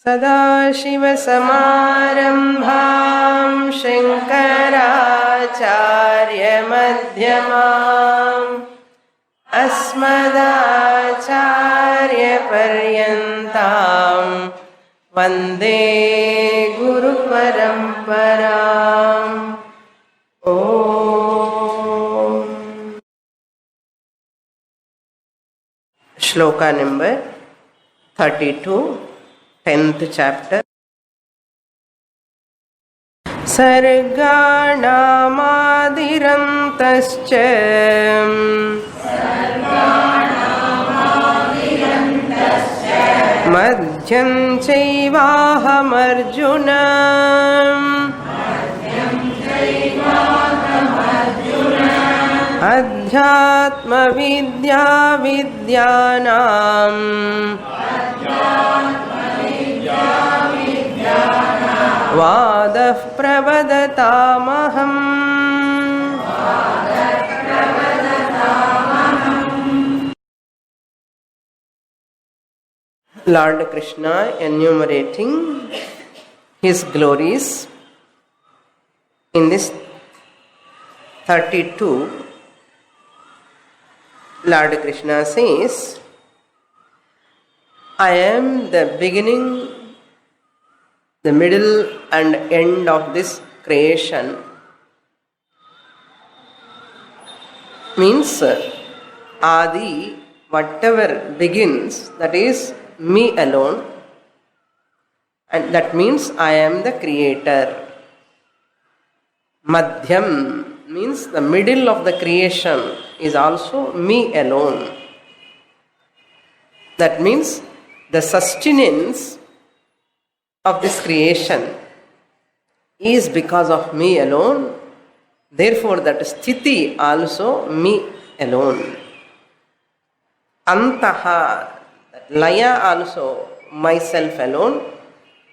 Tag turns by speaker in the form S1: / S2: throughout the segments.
S1: सदाशिवसमारम्भां शङ्कराचार्यमध्यमाम् अस्मदाचार्यपर्यन्तां वन्दे गुरुपरम्पराम्। Shloka number 32, 10th chapter. सर्गाणामादिरन्तश्च मध्यं चैवाहमर्जुन अध्यात्मविद्या विद्यानां वादः प्रवदतामहम्। Lord Krishna enumerating his glories in this 32. Lord Krishna says, I am the beginning, the middle and end of this creation. Means Adi, whatever begins, that is me alone, and that means I am the creator. Madhyam means the middle of the creation is also me alone. That means the sustenance of this creation is because of me alone. Therefore that sthiti also me alone. Antaha, that laya also myself alone.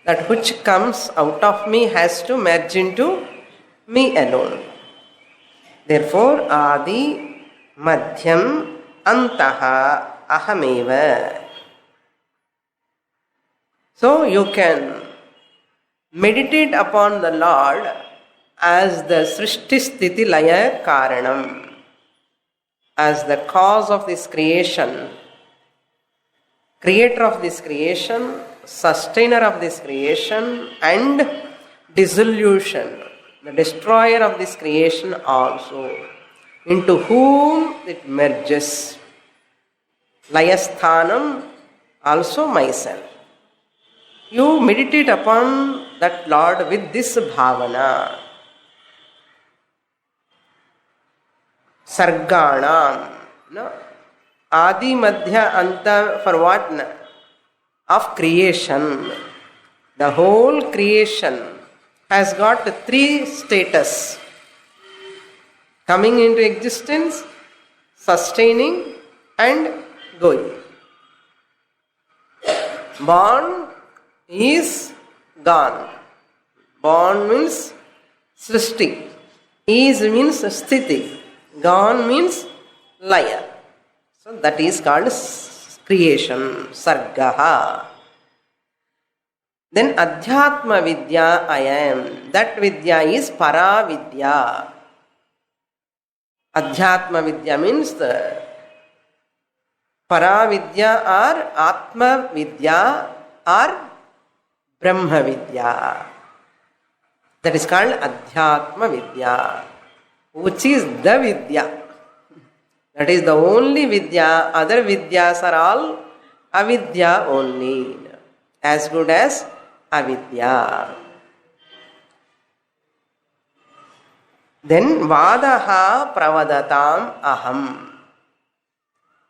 S1: That which comes out of me has to merge into me alone. Therefore adi madhyam antaha ahameva. So you can meditate upon the Lord as the Srishti Sthiti Laya Karanam, as the cause of this creation, creator of this creation, sustainer of this creation, and dissolution, the destroyer of this creation also, into whom it merges. Layasthanam, also myself. You meditate upon that Lord with this bhavana. Sarganam, no? Adi, Madhya, Anta, for what? Of creation. The whole creation has got 3 status: coming into existence, sustaining, and going. Born is gone. Born means srishti. Is means sthiti. Gone means laya. So that is called creation, sargaha. Then adhyatma vidya I am. That vidya is para vidya. Adhyatma vidya means the para vidya or atma vidya or Brahma Vidya. That is called Adhyatma Vidya, which is the Vidya. That is the only Vidya. Other Vidyas are all Avidya only, as good as Avidya. Then Vadaha Pravadatam Aham.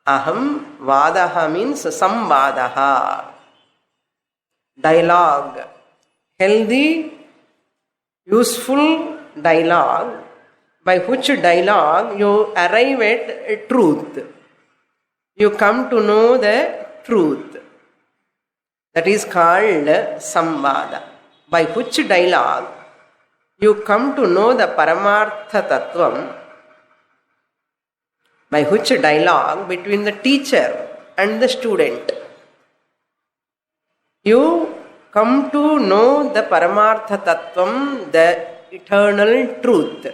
S1: Aham, Vadaha means Samvadaha. Dialogue, healthy, useful dialogue, by which dialogue you arrive at a truth. You come to know the truth. That is called samvada. By which dialogue you come to know the Paramartha Tattvam, by which dialogue between the teacher and the student you come to know the Paramartha Tattvam, the eternal truth.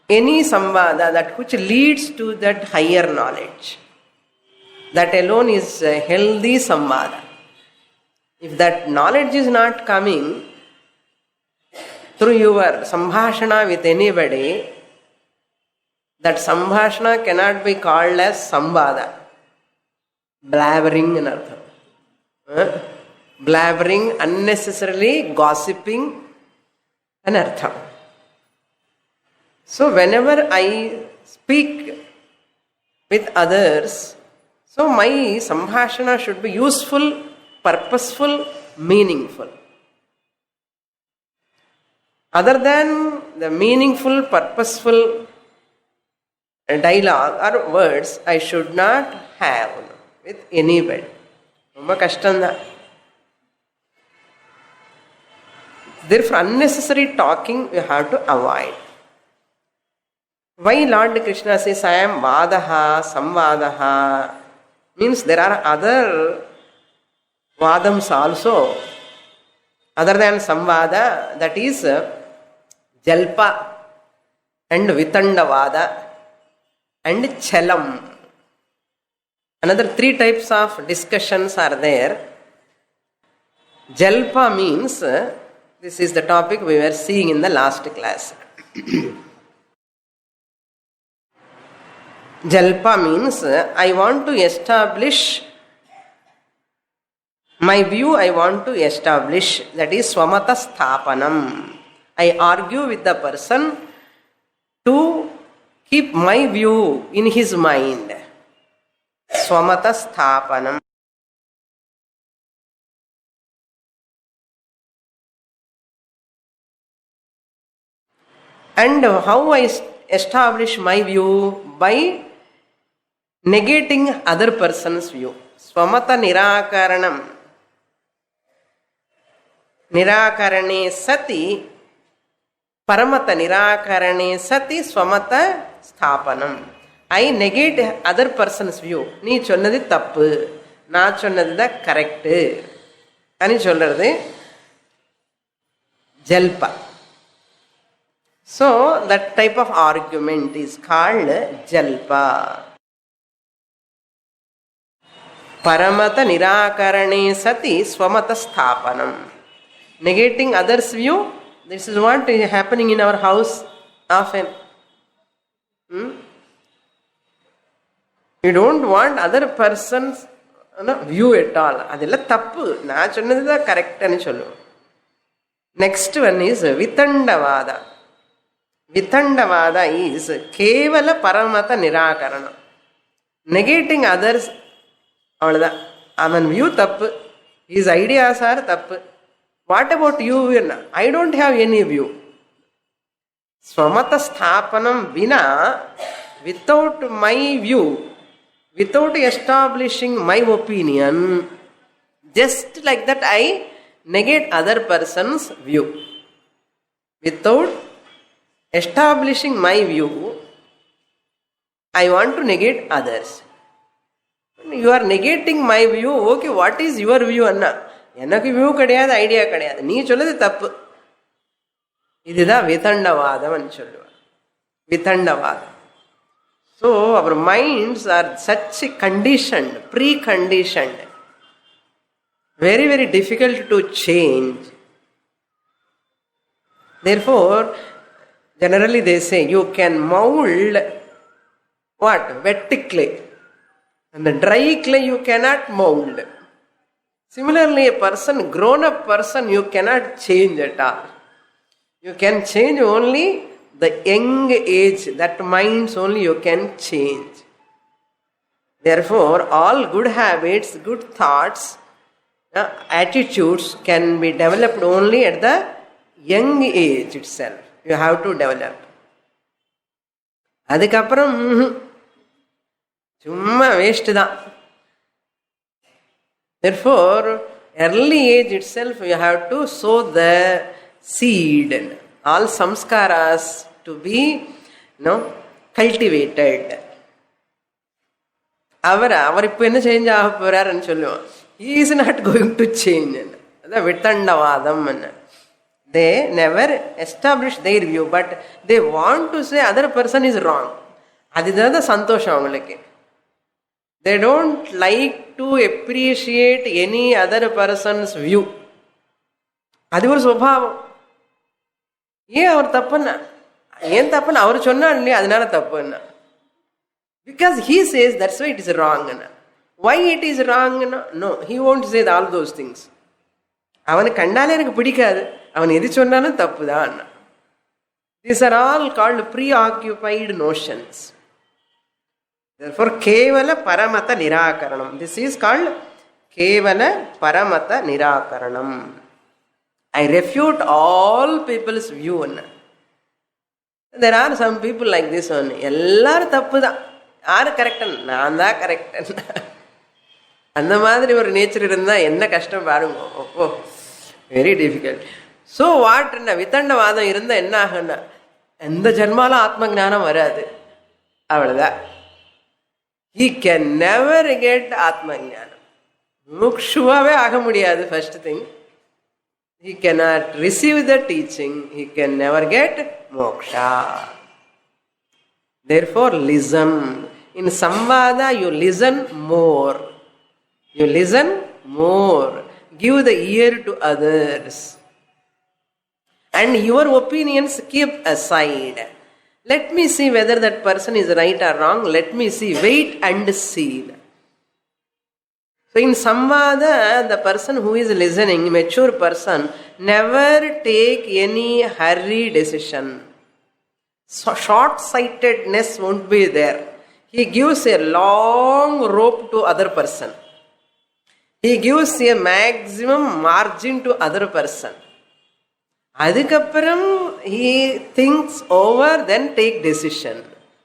S1: Any samvada that which leads to that higher knowledge, that alone is a healthy samvada. If that knowledge is not coming through your sambhashana with anybody, that sambhashana cannot be called as samvada. Blabbering in artham. Blabbering, unnecessarily gossiping an artham. So whenever I speak with others, so my sambhashana should be useful, purposeful, meaningful. Other than the meaningful, purposeful dialogue or words, I should not have with anybody. Romba kashtanda. Therefore, unnecessary talking you have to avoid. Why Lord Krishna says, I am Vadaha, Samvadaha? Means there are other Vadams also. Other than Samvada, that is Jalpa and Vitandavada and Chalam. Another 3 types of discussions are there. Jalpa means, this is the topic we were seeing in the last class. Jalpa means, I want to establish my view, I want to establish, that is Swamata Sthapanam. I argue with the person to keep my view in his mind. Swamata Sthapanam. And how I establish my view? By negating other person's view. Swamata Nirakaranam. Nirakarane sati, Paramata Nirakarane sati, Swamata Sthapanam. I negate other person's view. Nee chonnadu tappu, na chonnadu da correct. Ani solradhu Jalpa. So that type of argument is called Jalpa. Paramata Nirakarane sati, Swamata Sthapanam. Negating others' view, this is what is happening in our house often. You don't want other person's view at all. Adilla tappu. Na chonnadu da correct ani sollu. Next one is Vitandavada. Vitandavada is Kevala Paramata Nirakarana. Negating others, avladha. Avan view tappu. His ideas are tappu. What about you? I don't have any view. Swamata Sthapanam vina, without my view, without establishing my opinion, just like that I negate other person's view. Without establishing my view, I want to negate others. You are negating my view. Okay, what is your view, Anna? எனக்கு view கிடையாது, idea கிடையாது, நீ சொல்லுது தப்பு. இதுதான் விதண்டவாதம் சொல்லுவார். விதண்டவாதம். So our minds are such conditioned, pre-conditioned, very, very difficult to change. Therefore, generally they say you can mold what? Wet clay. And the dry clay you cannot mold. Similarly, a person, grown-up person, you cannot change at all. You can change only the young age, that minds only you can change. Therefore, all good habits, good thoughts, attitudes can be developed only at the young age itself. You have to develop. அதுக்கப்புறம் சும்மா waste தான். Therefore, early age itself you have to sow the seed. All samskaras to be cultivated. அவர் இப்போ என்ன change ஆக போறாருன்னு சொல்லுவோம். he is not going to change. The Vitandavadam. They never establish their view, but they want to say other person is wrong. Adidada santosham avangalukku. They don't like to appreciate any other person's view. Adi oru swabhavam. ஏன் அவர் தப்புன்னா, ஏன் தப்புன்னு அவர் சொன்னார் இல்லையா, அதனால தப்புன்னா. Because he says that's why it is wrong. Why it is wrong? No, he won't say all those things. அவனுக்கு கண்டாலே எனக்கு பிடிக்காது, அவன் எது சொன்னாலும் தப்பு தான். These are all called preoccupied notions. Therefore kevala paramata nirakaranam. This is called kevala paramata nirakaranam. I refute all people's view. There are some people like this only. எல்லாரும் தப்பு தான், யாரு கரெக்டன், நான் தான் கரெக்டன். அந்த மாதிரி ஒரு நேச்சர் இருந்தால் என்ன கஷ்டம் பாருங்க. ஓ, வெரி டிஃபிகல்ட். ஸோ வாட்னா வித்தண்டவாதம் இருந்தால் என்ன ஆகுன்னா, எந்த ஜென்மாலும் ஆத்ம ஞானம் வராது, அவ்வளோதான். He can never get ஆத்ம ஞானம். முமுக்ஷுவாவே ஆக முடியாது. First thing, he cannot receive the teaching, he can never get moksha. Therefore listen. In samvada you listen more, you listen more, give the ear to others, and your opinions keep aside. Let me see whether that person is right or wrong, let me see, wait and see. So in samvada, the person who is listening, mature person, never take any hurry decision. So short-sightedness won't be there. He gives a long rope to other person. He gives a maximum margin to other person. Adhikapparam he thinks over, then take decision,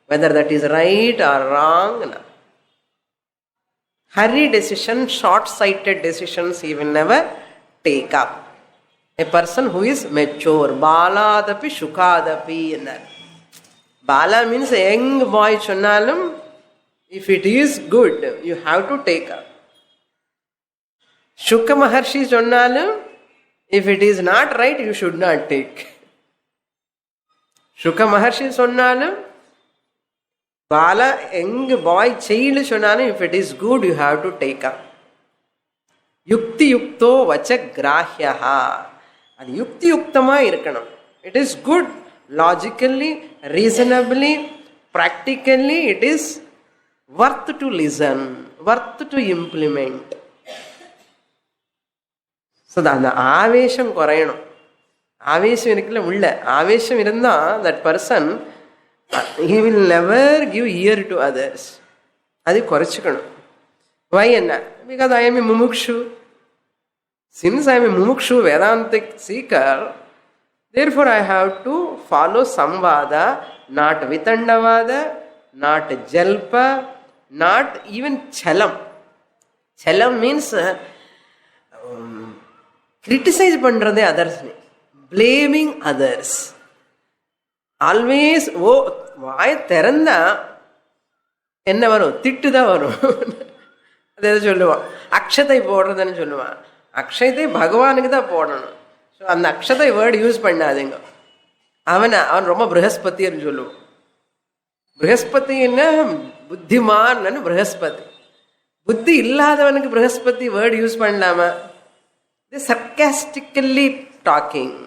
S1: whether that is right or wrong. Hurry decision, short-sighted decisions he will never take up. A person who is mature, baladapi shukadapi. Bala means a young boy chonnalum, if it is good, you have to take up. Shuka Maharshi chonnalum, if it is not right, you should not take. Shuka Maharshi chonnalum, Bala, young boy, child சொன்னாலும், if it is good, you have to take up. யுக்தி யுக்தோ வச்ச கிராஹ்யஹா. அது யுக்தி யுக்தமாக இருக்கணும். It is good, logically, reasonably, practically, it is worth to listen, worth to implement. So அந்த ஆவேசம் குறையணும். ஆவேசம் இருக்குல்ல, உள்ள ஆவேசம் இருந்தால் that person, he will never give ear to others. அது குறைச்சிக்கணும். Why என்ன? Because I am a mumukshu. Since I am a mumukshu Vedantic seeker, therefore I have to follow samvada, not vitandavada, not jalpa, not even chalam. Chalam means criticize பண்றதே others, blaming others. Always ஓ வாய திறந்தா என்ன வரும்? திட்டு தான் வரும். அது எதை சொல்லுவான்? அக்ஷதை போடுறதுன்னு சொல்லுவான். அக்ஷதை பகவானுக்கு தான் போடணும். ஸோ அந்த அக்ஷதை வேர்டு யூஸ் பண்ணாதீங்க. அவன் ரொம்ப ப்ரஹஸ்பதின்னு சொல்லுவான். ப்ரஹஸ்பதின்னா புத்திமான்னு ப்ரஹஸ்பதி. புத்தி இல்லாதவனுக்கு ப்ரஹஸ்பதி வேர்டு யூஸ் பண்ணலாமா? இது சர்காஸ்டிக்கல்லி docking.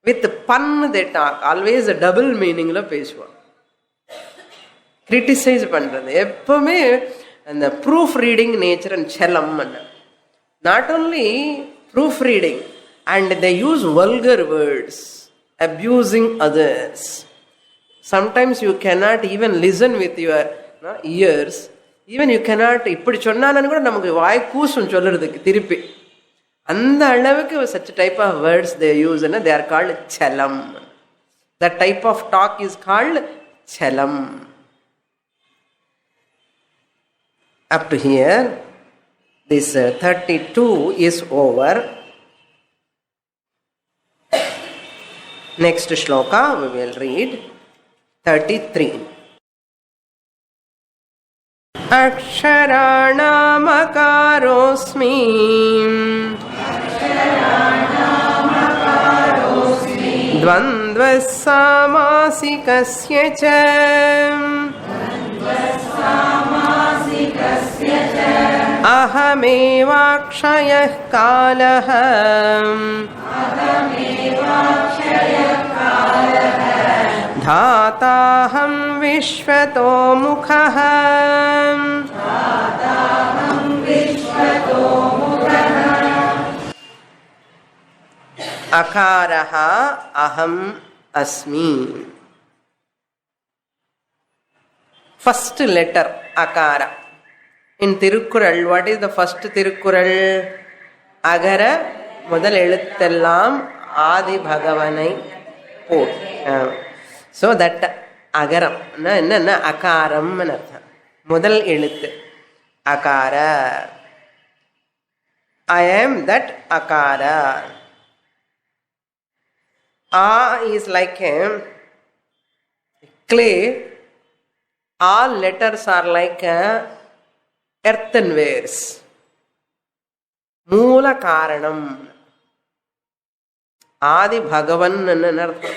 S1: With pun they talk, always a double meaning la பேசுவான். கிரிட்டிசைஸ் பண்றது எப்பவுமே அந்த ப்ரூஃப் ரீடிங் நேச்சர் அண்ட் செல்லம். Not only proof reading, and they use vulgar words, abusing others. Sometimes you cannot even listen with your ears. Even you cannot, இப்படி சொன்னான்னு கூட நமக்கு வாய் கூசும் சொல்றதுக்கு திருப்பி. அந்த அளவுக்கு such type of words they use, and they are called chalam. That type of talk is called chalam. Up to here, this 32 is over. Next shloka we will read 33. अक्षराणामकारोऽस्मि द्वन्द्वः सामासिकस्य च अहमेवाक्षयः कालः धाताहं विश्वतो मुखः अकारः अहम् अस्मि. First letter akara. In Tirukkural, what is the first Tirukkural? Agara முதல் எழுத்தெல்லாம் ஆதி பகவனை போல். So that agaram என்னன்னா அகாரம் அர்த்தம். முதல் எழுத்து akara. I am that akara. A is like a clay. All letters are like earthenwares. Moola karanam. Adi Bhagavan anartham.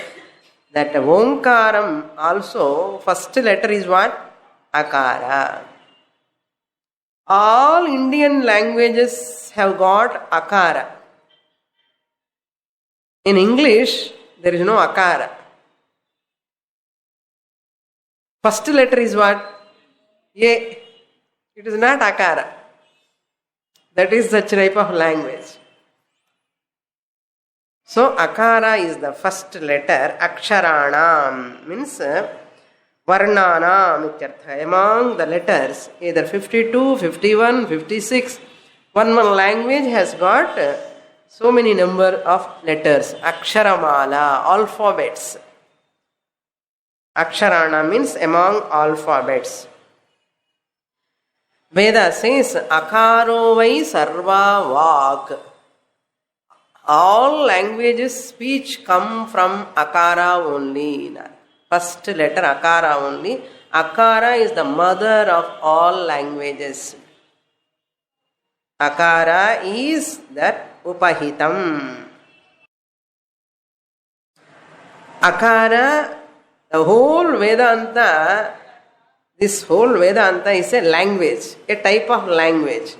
S1: That Omkaram also, first letter is what? Akara. All Indian languages have got akara. In English, there is no akara. First letter is what? A. It is not akara. That is such type of language. So akara is the first letter. Aksharanam means varnanam ityartha. Among the letters, either 52, 51, 56, one language has got so many number of letters. Aksharamala, alphabets. Aksharana means among alphabets. Veda says, Akaro vai sarva vak. All languages, speech come from Akara only. First letter Akara only. Akara is the mother of all languages. Akara is that Upahitam. Akara, the whole Vedanta, this whole Vedanta is a language, a type of language.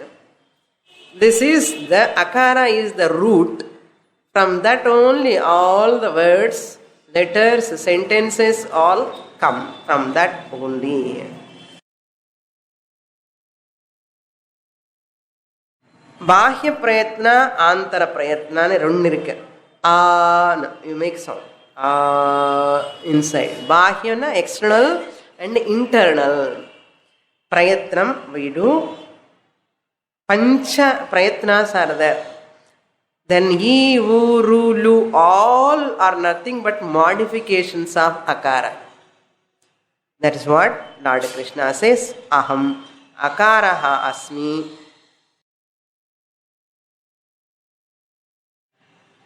S1: This is the Akara is the root. From that only all the words, letters, sentences all come from that only. Bahya prayatna, antara prayatna ne rendu irukku. You make sound. Inside. Bahya na external and internal. Prayatnam we do. Pancha prayatnas are there. Then ye, vu, ru, lu, all are nothing but modifications of akara. That is what Lord Krishna says. Aham akaraha asmi.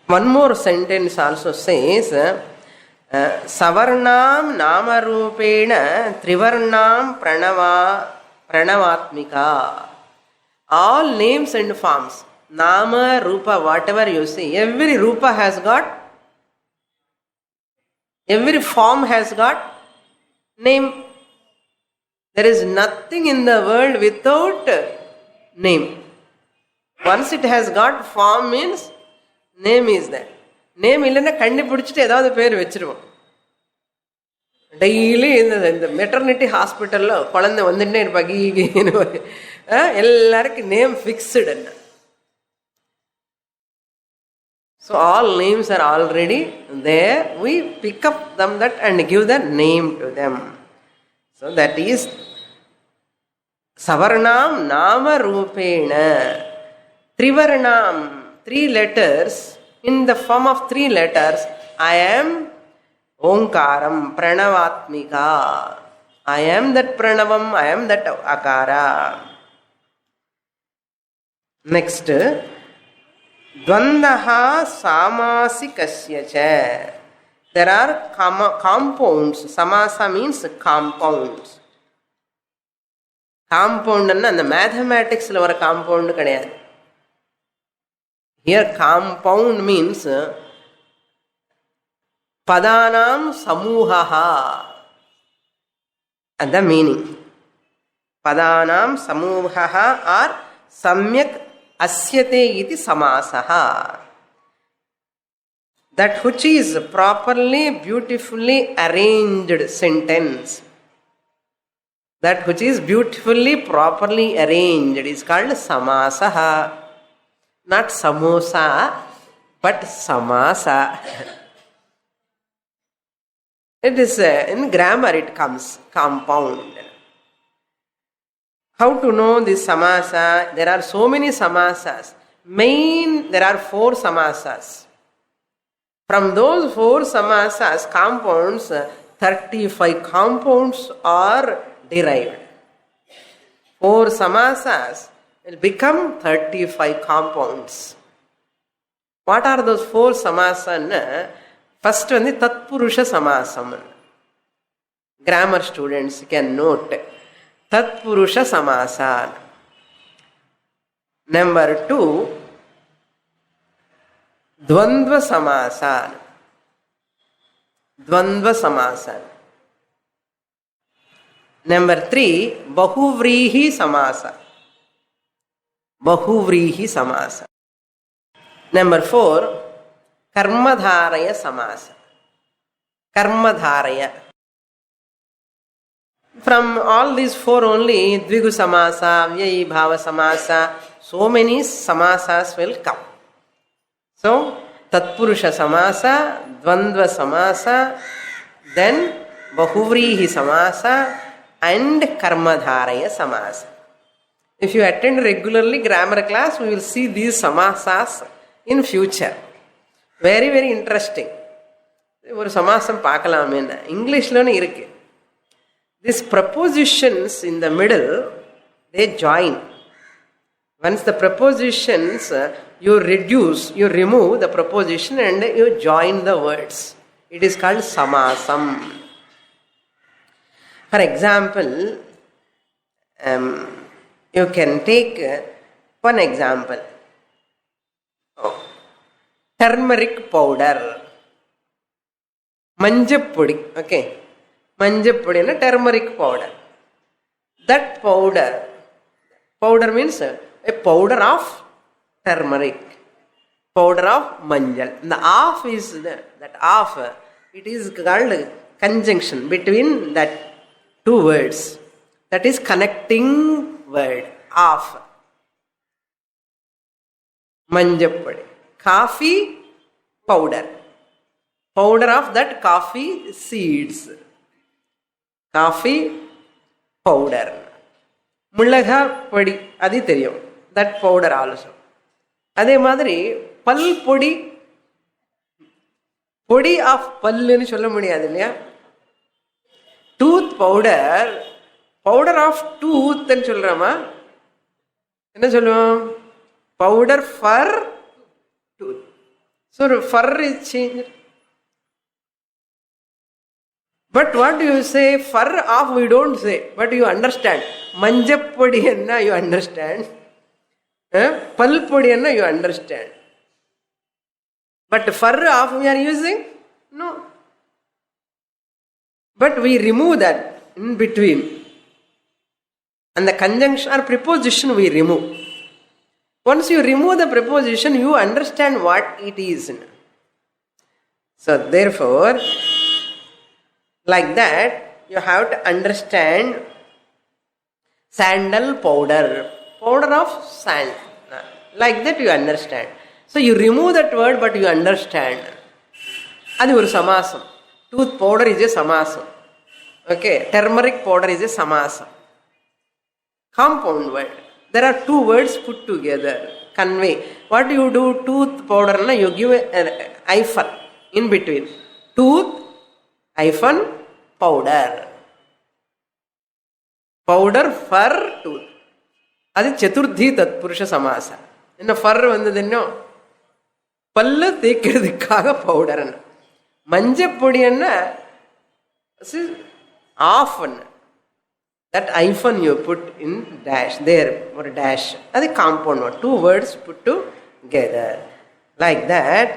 S1: One more sentence also says, Savarnam namarupena trivarnam pranavatmika. All names and forms, nama, rupa, whatever you see, every rupa has got, every form has got name. There is nothing in the world without name. Once it has got form means name is there. Name இல்லைன்னா கண்ணி பிடிச்சிட்டு ஏதாவது பேர் வச்சிருவோம். Daily இந்த maternity ஹாஸ்பிட்டலில் குழந்தை வந்துட்டே இருப்பாங்க. எல்லாருக்கும் name fixed. So all names are already there. We pick up them that and give the name to them. So that is Savarnam Nama Rupena. Trivarnam, 3 letters. In the form of 3 letters, I am Omkaram, Pranavatmika. I am that Pranavam, I am that Akara. Next, Dvandaha Samasikasya cha. There are compounds. Samasa means compounds. காம்பவுண்டுன்னா அந்த மேத்தமேட்டிக்ஸில் வர compound கிடையாது. Here compound means பதானாம் சமூகா. அந்த meaning. பதானாம் சமூகா R சம்யக் அஸ்யதே இது சமாசः. That which is properly, beautifully arranged sentence. That which is beautifully, properly arranged is called samasah. Not samosa, but samasa. It is in grammar it comes, compound. How to know this samasa? There are so many samasas. There are 4 samasas. From those 4 samasas, compounds, 35 compounds are derived. 4 samasas will become 35 compounds. What are those 4 samasas? First one is Tatpurusha Samasam. Grammar students can note. Tatpurusha Samasa. Number 2, Dvandva Samasa. Dvandva Samasa. Number 3, Bahuvrihi Samasa. Bahuvrihi Samasa. Number 4, Karmadharaya Samasa. Karmadharaya. From all these 4 only, Dvigu Samasa, Vyayi Bhava Samasa, so many samasas will come. So, Tatpurusha Samasa, Dvandva Samasa, then Bahuvrihi Samasa, and Karmadharaya Samasa. If you attend regularly grammar class, we will see these samasas in future. Very, very interesting. ஒரு சமாசம் பார்க்கலாமே. இங்கிலீஷ்லன்னு இருக்கு. These prepositions in the middle, they join. Once the prepositions, you remove the preposition and you join the words. It is called samasam. For example, you can take one example. Turmeric powder. Manjappudi. Okay. Manjappudi is turmeric powder. That powder means a powder of turmeric. Powder of manjal. The of is that of. It is called conjunction between that 2 words. That is connecting word. Of. Manjappudi. Coffee powder. Powder of that coffee seeds. Coffee powder. Mullaga podi. Adi theriyum. That powder also. அதே மாதிரி பல் பொடி. பொடி of பல்லுன்னு சொல்ல முடியாது இல்லையா? Tooth powder. Powder of டூத்ன்னு சொல்றோமா? என்ன சொல்லுவோம்? Powder for tooth. So fur is changed. But what do you say? Fur of we don't say. But you understand. Manjappodi enna you understand. Palpodi enna you understand. But fur of we are using? No. But we remove that in between. And the conjunction or preposition we remove. Once you remove the preposition, you understand what it is. So therefore, like that, you have to understand sandal powder. Powder of sand. Like that you understand. So you remove that word, but you understand. Adi oru samasam. Tooth powder is a samasam. Okay. Turmeric powder is a samasam. Compound word. There are 2 words put together. Convey. What do you do? Tooth powder, you give an hyphen in between. Tooth hyphen powder. Powder for tooth. அது சதுர்த்தி தத்புருஷ சமாசா. என்ன ஃபர் வந்தது? என்ன பல்லு தேய்க்கிறதுக்காக powder. மஞ்சப்பொடி என்ன of. that hyphen you put in dash there or dash, adi compound word, two words put together. Like that,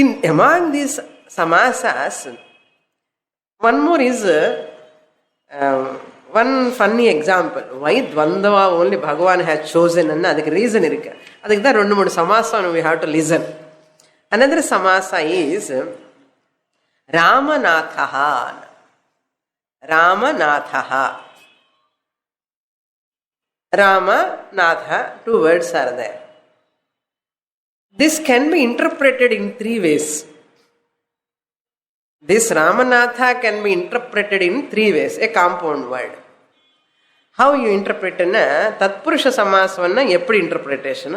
S1: in among these samasas, one more is one funny example. Why Dvandava only Bhagavan has chosen and adhik reason irukku. Adhik da rendu moodu samasa we have to listen. Another samasa is Ramanathaha. Ramanathaha. Ramanatha, two words are there. This can be interpreted in three ways. This Ramanatha can be interpreted in three ways. A compound word. How you interpret na Tatpurusha Samasvanna eppadi interpretation,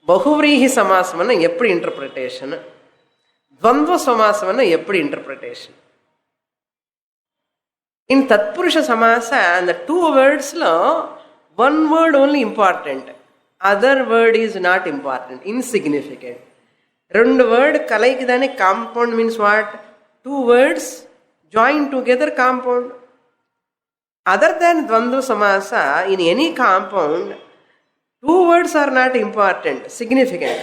S1: Bahuvrihi Samasvanna eppadi interpretation, Dvandva Samasvanna eppadi interpretation. In Tatpurusha Samasa, the two words lo one word only important. Other word is not important, insignificant. Rendu word kalaikidane compound means what? Two words joined together compound. Other than Dvandva Samasa, in any compound, two words are not important, significant.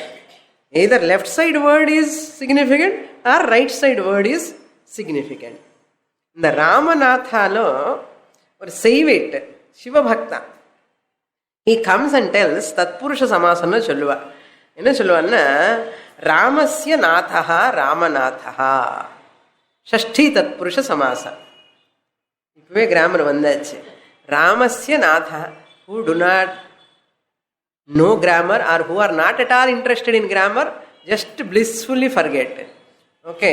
S1: Either left side word is significant or right side word is significant. இந்த ராமநாத்தாலோ ஒரு செய்வேட்டு சிவபக்தா, he comes and tells Tatpurusha சமாசம்னு சொல்லுவா. என்ன சொல்லுவான்னா, ராமஸ்ய நாதா ராமநாதா, ஷஷ்டி தத்புருஷ சமாசா. இப்பவே grammar வந்தாச்சு. ராமஸ்ய நாதா, who do not know grammar or who are not at all interested in grammar, just blissfully forget. Okay,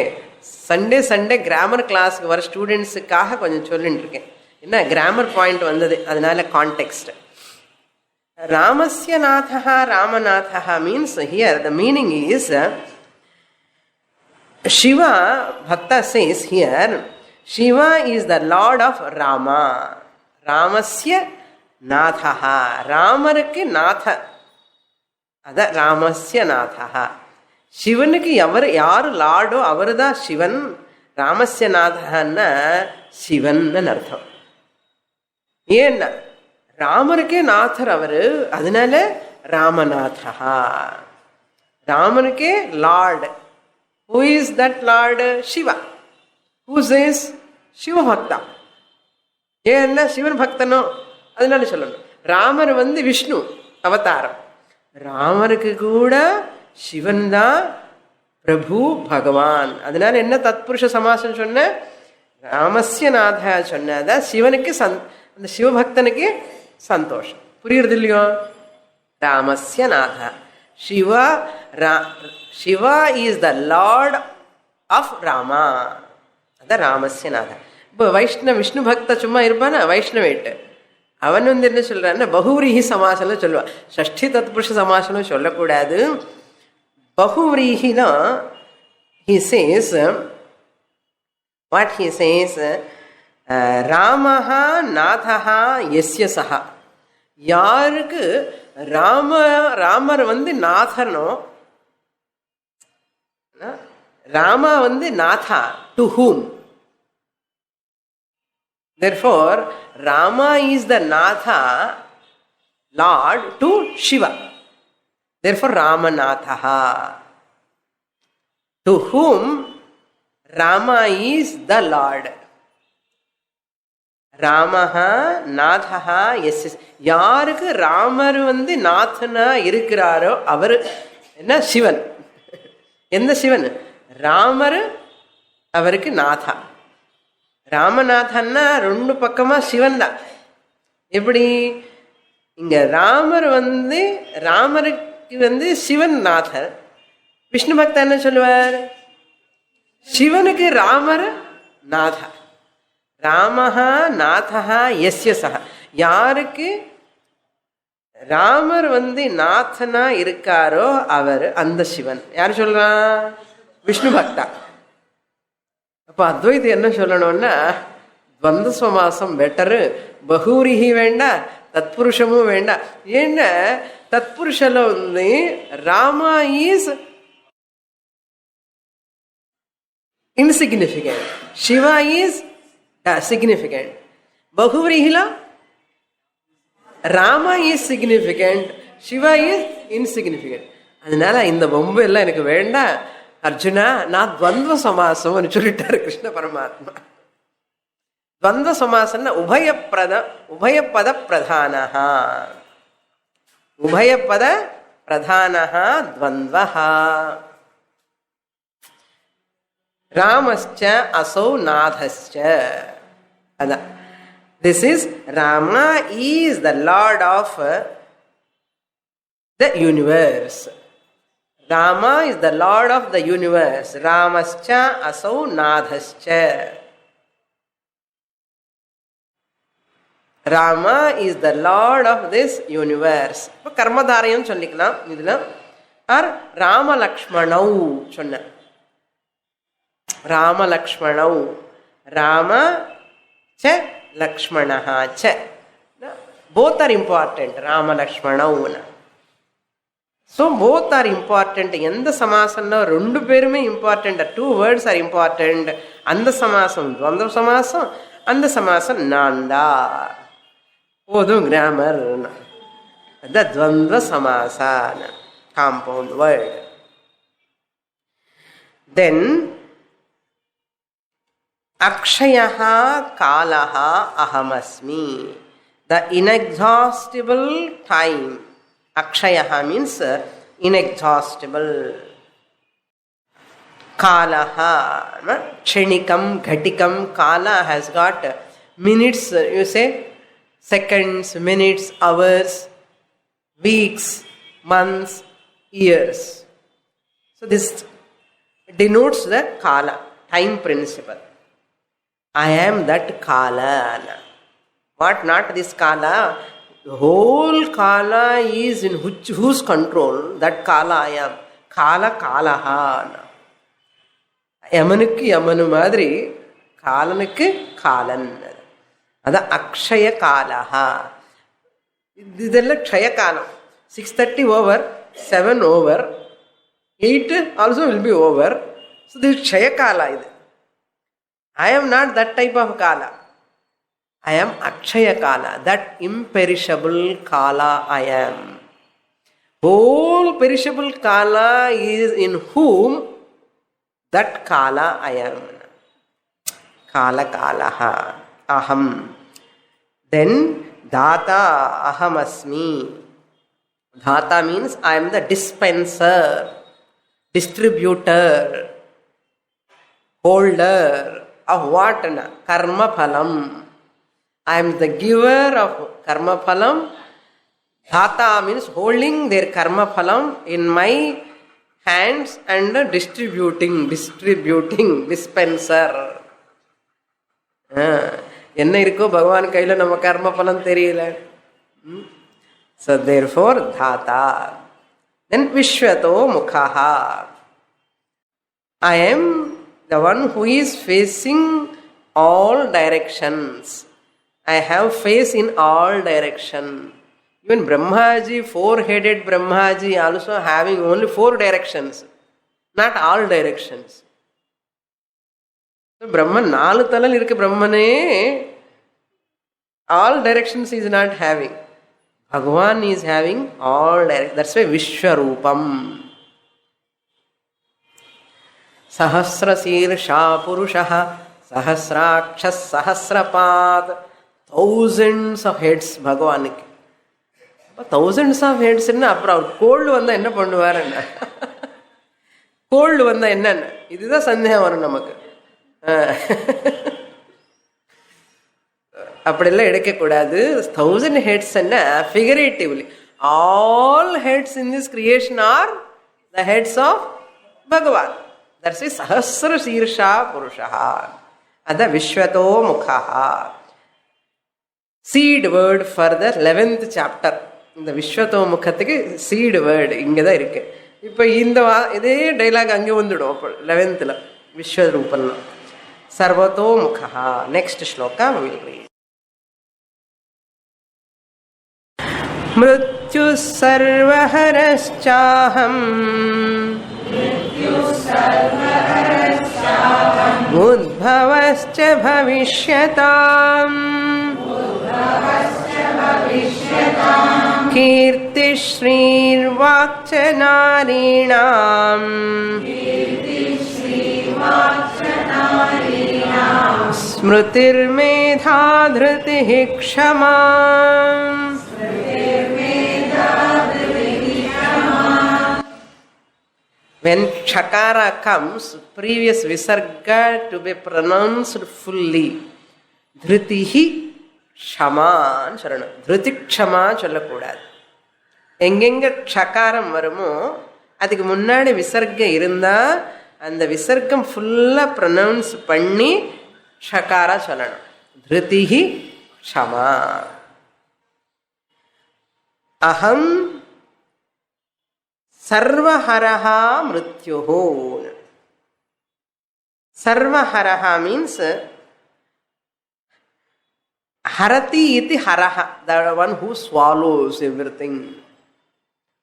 S1: Sunday grammar கிளாஸுக்கு வர ஸ்டூடெண்ட்ஸுக்காக கொஞ்சம் சொல்லிட்டு இருக்கேன். என்ன கிராமர் பாயிண்ட் வந்தது, அதனால கான்டெக்ஸ்ட். ராமஸ்ய நாதா ராமநாதா means here the meaning is Shiva. Bhakta says here, Shiva is the Lord of Rama. Ramasya Nathaha. Ramarukku Natha. Ada Ramasya Nathaha. சிவனுக்கு யாரு லார்டோ அவரு தான் சிவன். ராமஸ்ய நாதன்னா சிவன் அர்த்தம். ஏன்னா ராமருக்கே நாதர் அவரு, அதனால ராமநாதா. ராமனுக்கே Lord. Who is that Lord? Shiva. Who says? Shiva Bhakta. ஏன்னா சிவன் பக்தனோ அதனால சொல்லணும். ராமர் விஷ்ணு அவதாரம். ராமருக்கு கூட சிவன் தான் பிரபு பகவான். அதனால என்ன தத்புருஷ சமாசம் சொன்ன, ராமஸ்ய நாதா சொன்னதான் சிவனுக்கு அந்த சிவபக்தனுக்கு சந்தோஷம். புரியுறது இல்லையோ? ராமஸ்ய நாதா, Shiva is the lord of Rama. அதான் ராமஸ்ய நாதா. இப்போ விஷ்ணு பக்த சும்மா இருப்பானா, வைஷ்ணவேட்டு அவன் என்ன சொல்றான்னா பகுவிரீஹி சமாசம்னு சொல்லுவான். ஷஷ்டி தத்புருஷ சமாசம்னு சொல்லக்கூடாது. பகுவிரீஹினா he says, what he says, ராமஹா நாதஹா யஸ்ய சஹா. யாருக்கு ராமர் நாதனோ, ராமா நாதா, to whom. Therefore, Rama is the Natha, Lord to Shiva. Therefore, Ramanatha. To whom Rama is the Lord. Ramaha Nathaha yes. யாருக்கு ராமர் நாதனா இருக்கிறாரோ அவர் என்ன சிவன். எந்த சிவன்? ராமர் அவருக்கு நாதா. ராமநாதன்னா ரெண்டு பக்கமா சிவன் தான். எப்படி? இங்க ராமர் ராமருக்கு சிவன் நாதர். விஷ்ணு பக்தா என்ன சொல்லுவார்? சிவனுக்கு ராமர் நாதா. ராமஹா நாதஹா யஸ்ய சஹா. யாருக்கு ராமர் நாதனா இருக்காரோ அவர் அந்த சிவன். யார் சொல்றா? விஷ்ணு பக்தா. அப்ப அத்வைதம் என்ன சொல்லணும்னா, துவந்த சமாசம் பெட்டரு, பகூரிஹி வேண்டாம், தத்புருஷமும் வேண்டாம். ஏன்னா தத்புருஷல Rama is insignificant, Shiva is significant. Bahuvrihila, Rama is significant, Shiva is insignificant. அதனால இந்த பொம்பு எல்லாம் எனக்கு வேண்டாம் அர்ஜுனா, நான் துவந்த சமாசம் சொல்லிட்டாரு கிருஷ்ண பரமாத்மா. துவந்த சமாசம்னா உபயப்பத பிரதானஹ, உபயப்பத பிரதானஹ துவந்தஹ. ராமஸ்ச அசௌ நாதஸ்ச. அதான், this is Rama is the Lord of the universe. Rama is the Lord of the universe. Ramascha asau nadhascha. Rama is the Lord of this universe. இப்போ கர்மதாரையும் சொல்லிக்கலாம் இதுல. ஆர் ராம லக்ஷ்மணௌ சொன்ன, ராம லக்ஷ்மணௌ, ராம ச லக்ஷ்மணஹ ச. both are important, Rama லக்ஷ்மணௌ. So both are important. எந்த சமாசம்னா ரெண்டு பேருமே important. Two words are important. அந்த சமாசம் துவந்த சமாசம், அந்த சமாசம் நான்தா போதும் கிராமர். அதான் துவந்த சமாசான compound word. Then அக்ஷயஹ காலஹ அஹமஸ்மி, the inexhaustible time. Akshayaha means inexhaustible. Kalaha, kshenikam, ghatikam. Kala has got minutes, you say, seconds, minutes, hours, weeks, months, years. So this denotes the Kala, time principle. I am that Kala. What, not this Kala? The whole Kala is in whose control? That Kala I am. Kala Kalaha. Yamanukku Yamanu madri, Kalanukku Kalan. That's Akshaya Kalaha. Idella Kshaya Kalam. 6:30 over, 7 over, 8 also will be over. So this is Kshaya Kala. I am not that type of Kala. I am Akshaya Kala, that imperishable Kala I am. Whole perishable Kala is in whom? That Kala I am. Kala Kalaha Aham. Then Dhata Aham Asmi. Dhata means I am the dispenser, distributor, holder of what? Karma phalam. I am the giver of karma phalam. Dhata means holding their karma phalam in my hands and distributing, dispenser. என்ன இருக்கோ பகவான் கையில் நம்ம கர்ம பலம் தெரியல. So therefore Dhata. Then Vishwato Mukhaha. I am the one who is facing all directions. I have face in all direction. Even Brahmaji, four-headed Brahmaji, also having only 4 directions, not all directions. So Brahman, 4 talal irukku Brahmane, all directions is not having. Bhagavan is having all directions. That's why Vishwarupam. Sahasra Sirsha Purushaha, Sahasrakshas Sahasrapad. Thousands of heads பகவானுக்கு. thousands of heads என்ன, அப்புறம் அவர் gold வந்தால் என்ன பண்ணுவார்? என்ன gold வந்தால் என்னென்ன, இதுதான் சந்தேகம் வரும் நமக்கு. அப்படியெல்லாம் எடுக்கக்கூடாது. 1000 heads என்ன, figuratively. All heads in this creation are the heads of Bhagavan. That's why Sahasra Sirsha Purushaha. Ada Vishwato Mukhaha. Seed word for the 11th chapter. இந்த விஸ்வதோ முகத்துக்கு சீடு வேர்டு இங்கே தான் இருக்கு. இப்போ இந்த இதே டைலாக் அங்கே வந்துடும். அப்போ 11th விஸ்வரூபம்லாம் சர்வதோ முகா. Next shloka will read. மிருத்யு சர்வஹரஸ்சாஹம் உத்பவஸ்ச பவிஷ்யதாம் कीर्तिश्रीर्वाक् च नारीणाम् स्मृतिर्मेधा धृतिः क्षमा. When Chakara comes, previous Visarga to be pronounced fully. Dhritihi Kshama Sharana. Dhriti Kshama சொல்லக்கூடாது. எங்கெங்க க்ஷகாரம் வருமோ அதுக்கு முன்னாடி விசர்க்கம் இருந்தா அந்த விசர்க்கம் ஃபுல்லா ப்ரொனவுன்ஸ் பண்ணி ஷகாரா சொல்லணும். திருதிஹி க்ஷமா. அகம் சர்வஹரஹா மிருத்யுஹு. சர்வஹரஹா means harati iti haraha, the one who swallows everything.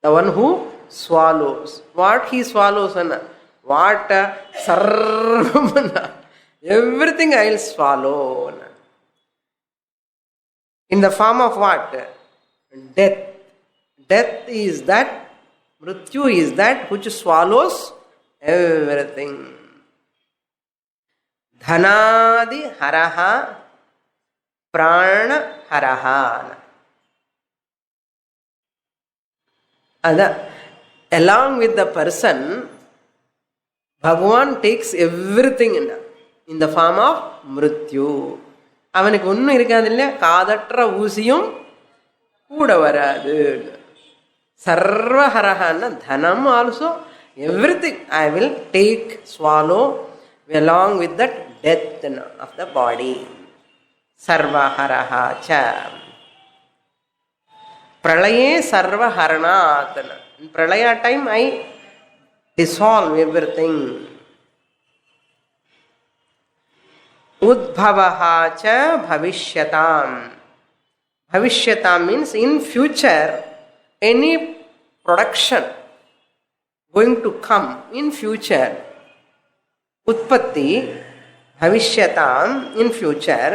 S1: The one who swallows. What he swallows? What? Sarvamana. Everything I will swallow. In the form of what? Death. Death is that, mrityu is that which swallows everything. Dhanadi haraha prana haraha. Along with the person, Bhagavan takes everything in the form of mrityu. அவனுக்கு ஒன்றும் இருக்காது இல்லையா, காதற்ற ஊசியும் கூட வராது. சர்வஹரஹான்னா தனம் also, everything I will take, swallow along with that death of the body. Sarvaharaha cha. Pralaye sarvaharanatana. In pralaya time I dissolve everything. Udbhavaha cha bhavishyatam. Bhavishyatam means in future any production going to come in future. Utpatti bhavishyatam in future.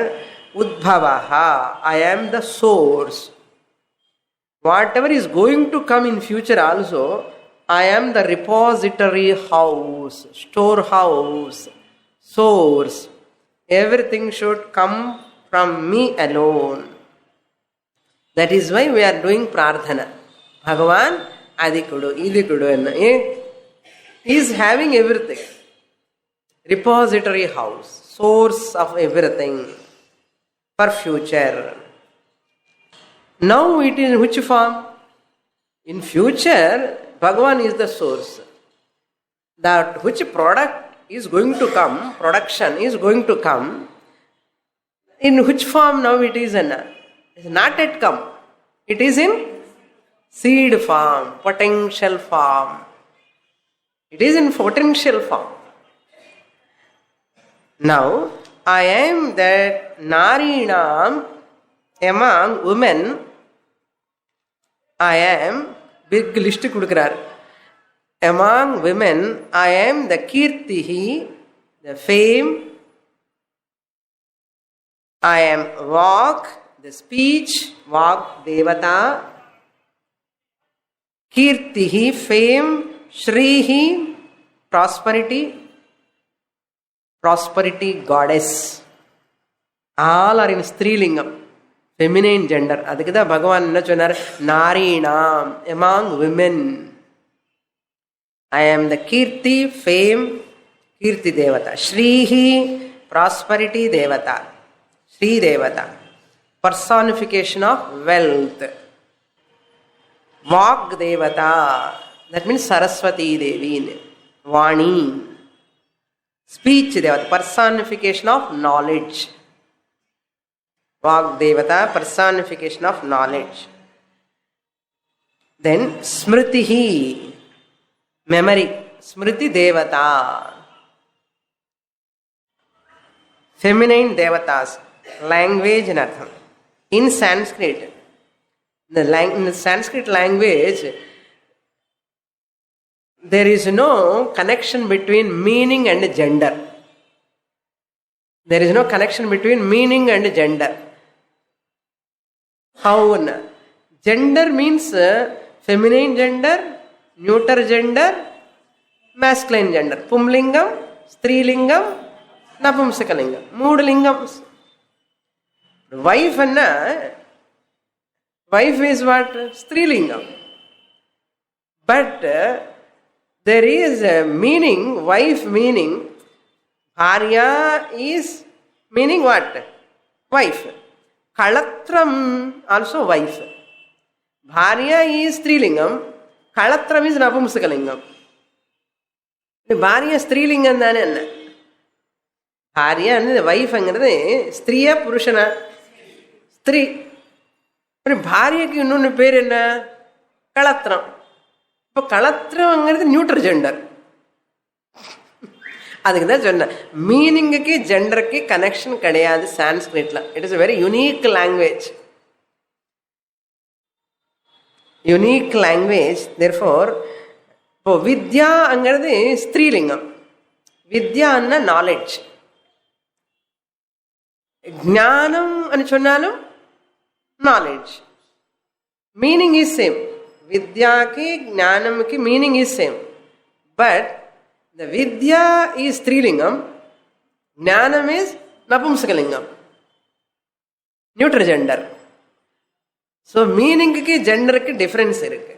S1: Udbhavaha, I am the source. Whatever is going to come in future also, I am the repository house, storehouse, source. Everything should come from me alone. That is why we are doing prarthana. Bhagavan adikudu, idikudu. He is having everything. Repository house, source of everything for future. Now it is in which form? In future, Bhagavan is the source. That which product is going to come, production is going to come, in which form now it is in? It is not yet come. It is in seed form, potential form. It is in potential form. Now, I am that Narinam, among women, I am, big list kudukrar. Among women, I am the Kirtihi, the fame. I am Vak, the speech, Vak Devata. Kirtihi, fame. Shrihi, prosperity. Prosperity goddess. All are in Strilingam, feminine gender. Adikada Bhagavan enna sonar? Narinam, among women. I am the Kirti, fame, Kirti Devata. Shrihi, prosperity Devata. Shri Devata, personification of wealth. Vak Devata, that means Saraswati Devi. Vani, speech Devata, personification of knowledge. Vak Devata, personification of knowledge. Then Smritihi, memory. Smriti Devata, feminine Devatas, language and artham. In Sanskrit, in the Sanskrit language, there is no connection between meaning and gender. There is no connection between meaning and gender. How? Gender means feminine gender, neuter gender, masculine gender. Pumlingam, Strilingam, Napumsakalingam. Mood lingams. Wife is what? Strilingam. But there is a meaning, wife meaning, Bharya is meaning what? Wife. Kalatram also wife. Bharya is Strilingam, Kalatram is Napumsakalingam. Bharya Strilingam தானே என்ன? Bharya வைஃப்ங்கிறது ஸ்திரீயா புருஷனா? ஸ்திரீ. பாரியக்கு இன்னொன்று பேர் என்ன? களத்திரம். இப்போ களத்திரம்ங்கிறது neutral gender. அதுக்கு தான் சொன்னேன், மீனிங்குக்கு ஜெண்டருக்கு கனெக்ஷன் கிடையாது சான்ஸ்கிரிட்ல. It is a very unique language. Unique language. Therefore, இப்போ வித்யாங்கிறது ஸ்திரீலிங்கம். வித்யான்னா நாலேஜ். ஞானம் అని சொன்னாலும் நாலேஜ். Meaning is same. வித்யாக்கு ஞானமுக்கு meaning is same. But the vidya is strilingam, jnanam is napumsakalingam, neutral gender. So meaning ki gender ki difference irukku.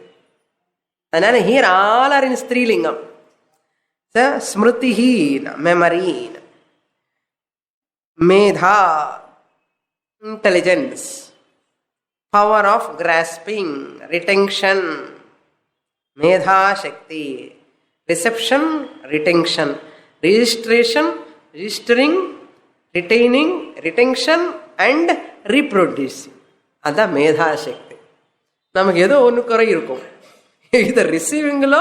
S1: Adana here all are in strilingam. So smritihi, memory, medha, intelligence, power of grasping, retention, medha shakti, reception, retention, registration, registering, retaining, retention and reproducing. அதான் மேதா சக்தி. நமக்கு ஏதோ ஒன்று குறை இருக்கும். இது ரிசீவிங்ல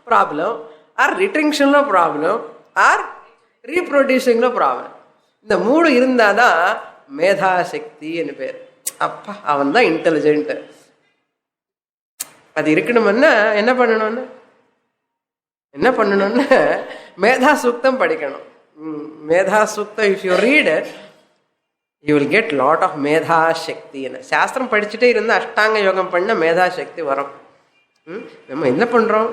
S1: problem, or ரிட்டென்ஷன்ல problem, or ரீப்ரொடியூசிங்ல ப்ராப்ளம். இந்த மூணு இருந்தாதான் மேதா சக்தின்னு பேர். அப்பா அவன் தான் இன்டெலிஜென்ட். அது இருக்கணும்னா என்ன பண்ணணும்னு மேதா சூக்தம் படிக்கணும். மேதா சூக்தம் if you read you will get lot of மேதா சக்தி. சாஸ்திரம் படிச்சுட்டே இருந்தால் அஷ்டாங்க யோகம் பண்ண மேதா சக்தி வரும். நம்ம என்ன பண்ணுறோம்?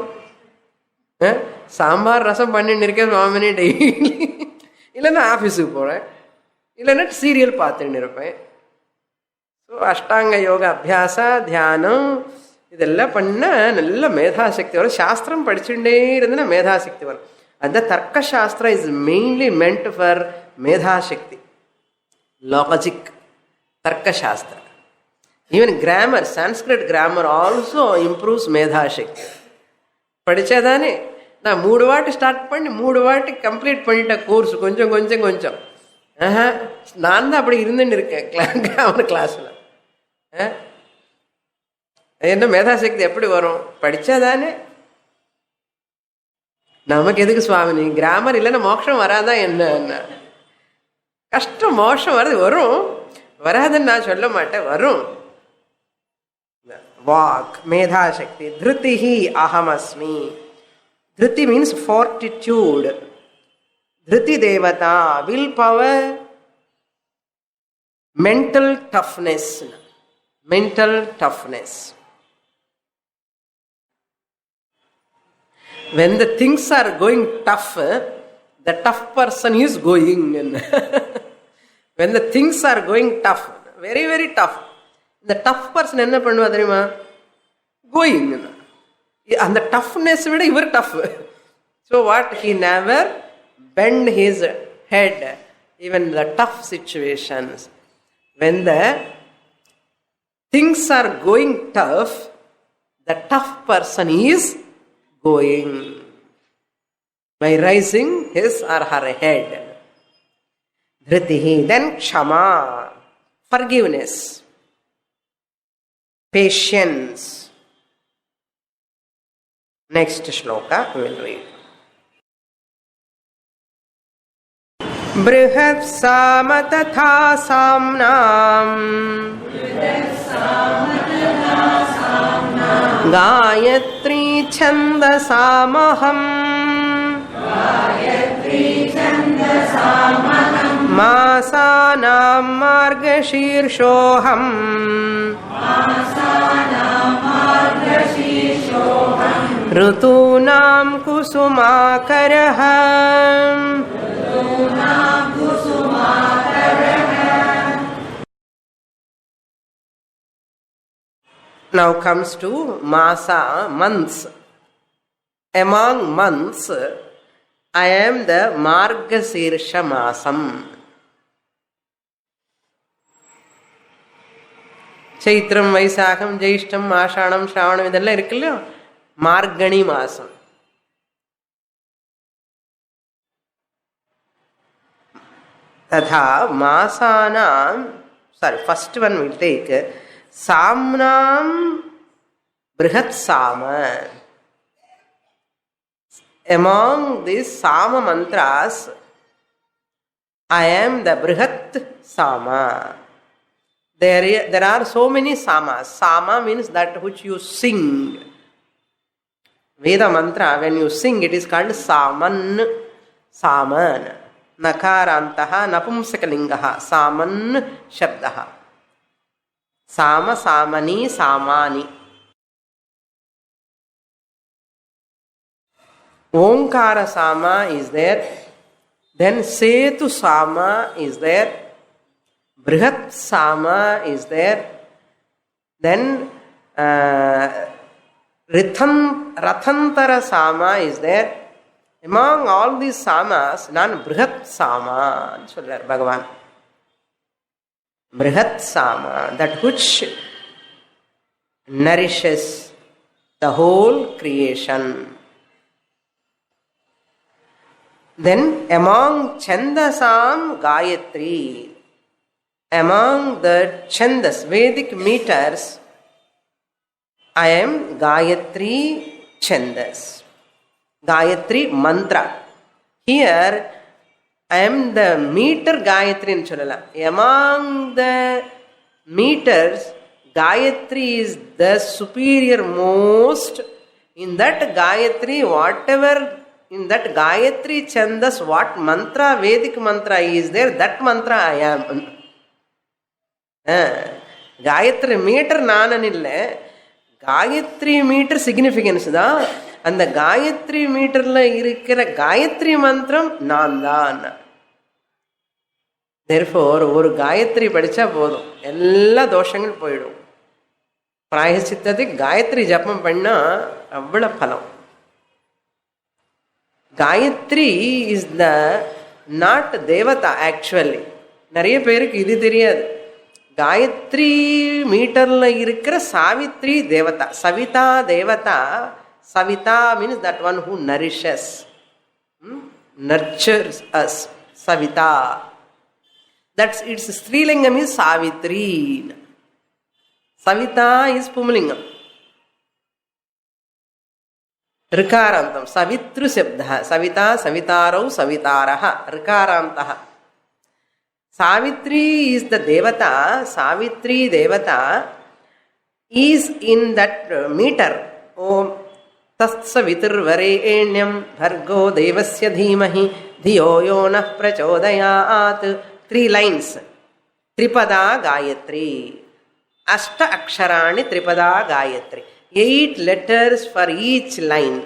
S1: சாம்பார் ரசம் பண்ணின்னு இருக்கேன் சுவாமினி டெய்லி. இல்லைன்னா ஆஃபீஸுக்கு போகிறேன், இல்லைன்னா சீரியல் பார்த்துன்னு இருப்பேன். ஸோ அஷ்டாங்க யோக அபியாச தியானம் இதெல்லாம் பண்ண நல்ல மேதாசக்தி வரும். சாஸ்திரம் படிச்சுட்டே இருந்தனா மேதாசக்தி வரும். அந்த தர்க்க சாஸ்திரம் இஸ் மெயின்லி மென்ட் ஃபார் மேதாசக்தி. லாஜிக், தர்க்க சாஸ்திரம். Even grammar, Sanskrit grammar also improves மேதாசக்தி. படித்தாதானே நான் 3 வாட்டி ஸ்டார்ட் பண்ணி 3 வாட்டி கம்ப்ளீட் பண்ணிட்டேன் கோர்ஸ். கொஞ்சம் கொஞ்சம் கொஞ்சம் நான் தான் அப்படி இருந்துன்னு இருக்கேன் கிராமர் கிளாஸில். என்ன மேதாசக்தி எப்படி வரும்? படித்தாதானே. நமக்கு எதுக்கு சுவாமினி கிராமர் இல்லைன்னா மோட்சம் வராதா என்ன? கஷ்டம். மோட்சம் வரும், வராதுன்னு நான் சொல்ல மாட்டேன், வரும். Walk மேதாசக்தி. திருதிஹி அஹமஸ்மி. Tritiya means fortitude. Tritiya Devatha, will power, mental toughness. Mental toughness. When the things are going tough, the tough person is going. When the things are going tough, very very tough, the tough person என்ன பண்ணுவா தெரியுமா? Going. அந்த toughness விட இவர் tough. So what? He never bend his head even the tough situations. When the things are going tough, the tough person is going by raising his or her head. Dhritihi. Then kshama, forgiveness, patience. Next shloka we will read. Brihat sama tatha samnam Gayatri chandasamaham मासानां मार्गशीर्षोऽहम् ऋतूनां कुसुमाकरः Now comes to Masa, months. Among months, I am the Margasirsha Masam. Chaitram, Vaisakam, Jaishtam, Ashanam, Shravanam idella irukilla Margani Masam. Tatha Masanam, sorry, first one we'll take Samnam Brihat Sama. Among these Sama mantras, I am the Brihat Sama. There are so many Samas. Sama means that which you sing. Veda mantra, when you sing, it is called Saman, Saman. Nakarantaha, Napumsakalingaha, Saman Shabdaha. Sama, Samani, Samani. Omkara Sama is there. Then Setu Sama is there. Brihat Sama is there. Then Rathantara Sama is there. Among all these Samas, none Brihat Sama. Sollar Bhagavan. Brihat Sama, that which nourishes the whole creation. Then among Chandasam Gayatri, among the Chandas, Vedic meters, I am Gayatri Chandas. Gayatri mantra. Here I am the meter Gayatri in Cholala. Among the meters, Gayatri is the superior most. In that Gayatri, whatever in that Gayatri Chandas, what mantra, Vedic mantra is there, that mantra I am. Gayatri meter nananilla. Gayatri meter significance da. And the Gayatri meter la irukira Gayatri mantram naan. Therefore, ஒரு காயத்ரி படிச்சா போதும், எல்லா தோஷங்கள் போயிடும். பிராயசித்தத்துக்கு காயத்ரி ஜபம் பண்ணா அவ்வளவு பலம். Gayatri is the not Devatha actually. நிறைய பேருக்கு இது தெரியாது. காயத்ரி மீட்டர்ல இருக்கிற சாவித்ரி தேவதா, சவிதா தேவதா. Savita means that one who nourishes, nurtures us. Savita. That's its Strilingam is Savitri. Savita is Pumlingam. Rikarantam. Savitru Shabdaha. Savita, Savitarau, Savitaraha. Rikarantaha. Savitri is the Devata. Savitri Devata is in that meter. Om तत्सवितुर्वरेण्यं भर्गो देवस्य धीमहि धियो यो नः प्रचोदयात्. 3 lines. त्रिपदा Gayatri. अष्ट अक्षराणि त्रिपदा Gayatri. 8 letters for each line.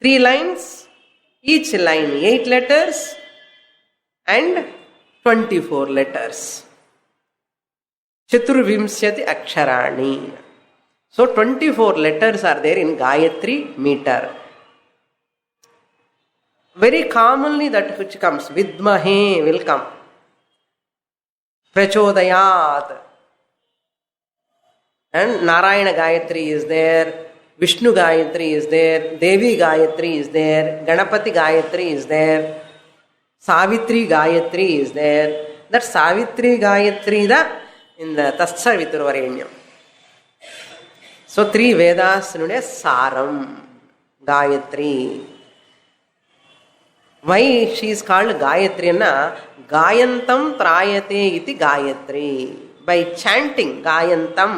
S1: 3 lines, each line 8 letters and 24 letters. Chaturvimsyati aksharani. So 24 letters are there in Gayatri meter. Very commonly that which comes, Vidmahe will come. Prachodayat. And Narayana Gayatri is there, Vishnu Gayatri is there, Devi Gayatri is there, Ganapati Gayatri is there, Savitri Gayatri is there. That Savitri Gayatri is in the Tatsaviturvarenyam. So 3 Vedas nude Saram, Gayatri. Why she is called Gayatri? Gayantam Trayate iti Gayatri. By chanting Gayantam,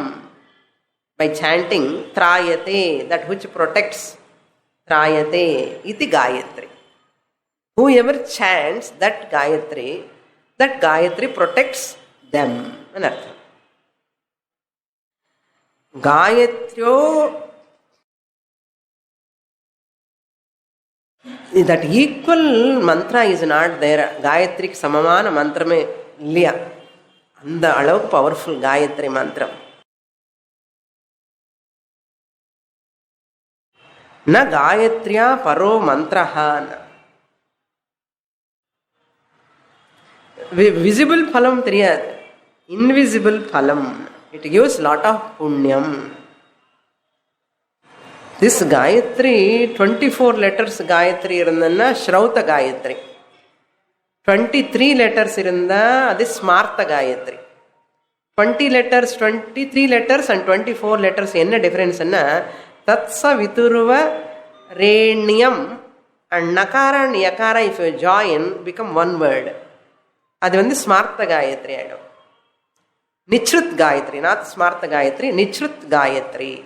S1: by chanting Trayate, that which protects, Trayate iti Gayatri. whoever chants that Gayatri protects them. Gayatri, that equal mantra is not there. Gayatri samamana mantra mein liya. And the alav powerful Gayatri mantra. Na Gayatriya paro mantraha. Visible phalam theriyadu. Invisible phalam. It gives lot of punyam. This Gayatri, 24 letters Gayatri irundana Shrauta Gayatri. 23 letters irunda, that is Smarta Gayatri. 23 letters and 24 letters, enna difference anna? Tatsa Viturva Renyam and Nakara and Yakara, if you join, become one word. Adu vandu Smarta Gayatri aidum. Nichrut Gayatri, not Smarta Gayatri, Nichrut Gayatri.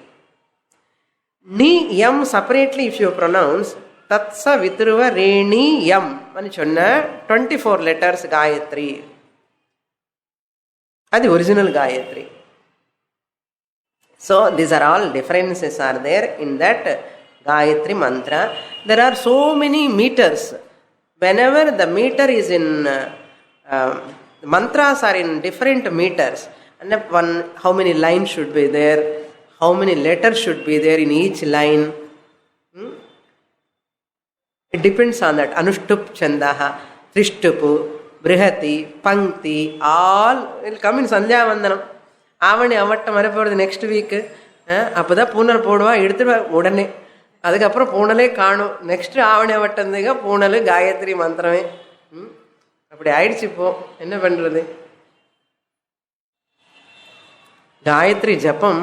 S1: Ni yam separately if you pronounce Tatsa Vitruva Reni Yam ani chonna 24 letters Gayatri. That's the original Gayatri. So these are all differences are there in that Gayatri mantra. There are so many meters. Whenever the meter is in the mantras are in different meters, and how many lines should be there, how many letters should be there in each line. It depends on that. Anushtup Chandaha, Trishtupu, Brihati, Pankti, all will come in Sandhya Vandanam. Avani Avatta Marapur the next week. Apada Punar Podva, Idra Udane. Adakapra Punale Kano. Next Avani Avatandiga, Punale Gayatri Mantrame. அப்படி ஆயிடுச்சு இப்போ என்ன பண்றது? காயத்ரி ஜபம்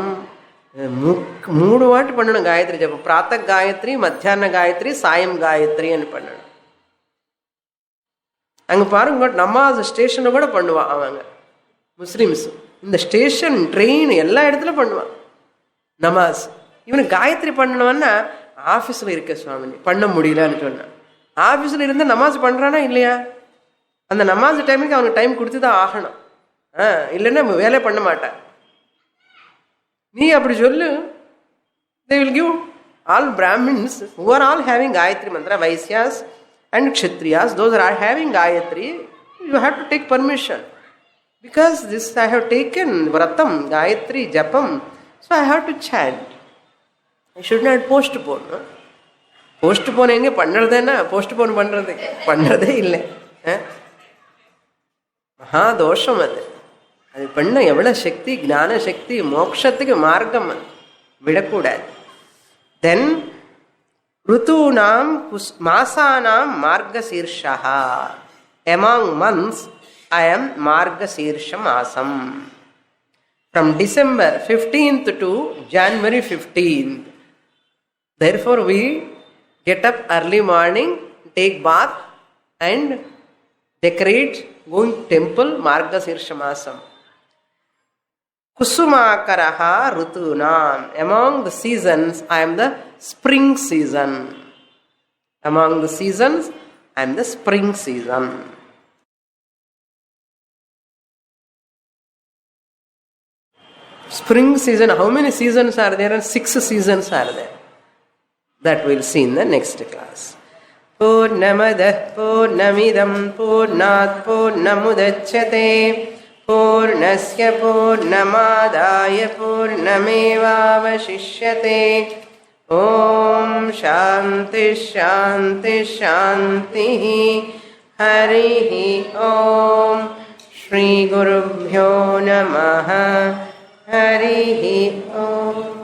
S1: 3 வாட்டி பண்ணணும். காயத்ரி ஜபம் பிராத்தக் காயத்ரி, மத்தியான காயத்ரி, சாயம் காயத்ரி అని பண்ணணும். அங்க பாருங்க நமாஸ் ஸ்டேஷன்ல கூட பண்ணுவான் அவங்க முஸ்லிம்ஸ். இந்த ஸ்டேஷன் ட்ரெயின் எல்லா இடத்துல பண்ணுவான் நமாஸ். இவனுக்கு காயத்ரி பண்ணணும்னா ஆஃபீஸில் இருக்க சுவாமி பண்ண முடியலன்னு சொன்னான். ஆஃபீஸில் இருந்து நமாஸ் பண்ணுறானா இல்லையா? அந்த நமாஸ் டைமுக்கு அவனுக்கு டைம் கொடுத்து தான் ஆகணும். இல்லைன்னா வேலை பண்ண மாட்டான். நீ அப்படி சொல்லு. They will give all Brahmins who are all having Gayatri mantra, Vaisyas and Kshatriyas, those are having Gayatri, you have to take permission. Because this I have taken Vratam, Gayatri, Japam, so I have to chant. I should not postpone. Postpone எங்கே பண்ணுறதுன்னா postpone பண்ணுறதே இல்லை. மகாதோஷம் அது. அது பண்ண எவ்வளோ சக்தி, ஞான சக்தி, மோட்சத்துக்கு மார்க்கம் விடக்கூடாது. தென் ருத்தூனாம் மாசானாம் மார்கசீர்ஷா. Among months I am Margashirsha Masam. From December 15th to January 15th. Therefore we get up early morning, take bath and decorate, going to temple, Margashirsha Masam. Kusumakaraha Rutunam. Among the seasons, I am the spring season. Among the seasons, I am the spring season. Spring season, how many seasons are there? 6 seasons are there. That we'll see in the next class. Purnamadah Purnamidam Purnat Purnamudachyate Purnasya Purnamadaya Purnamevavashishyate. Om Shanti Shanti Shanti Harihi Om Shri Gurubhyo Namaha Harihi Om.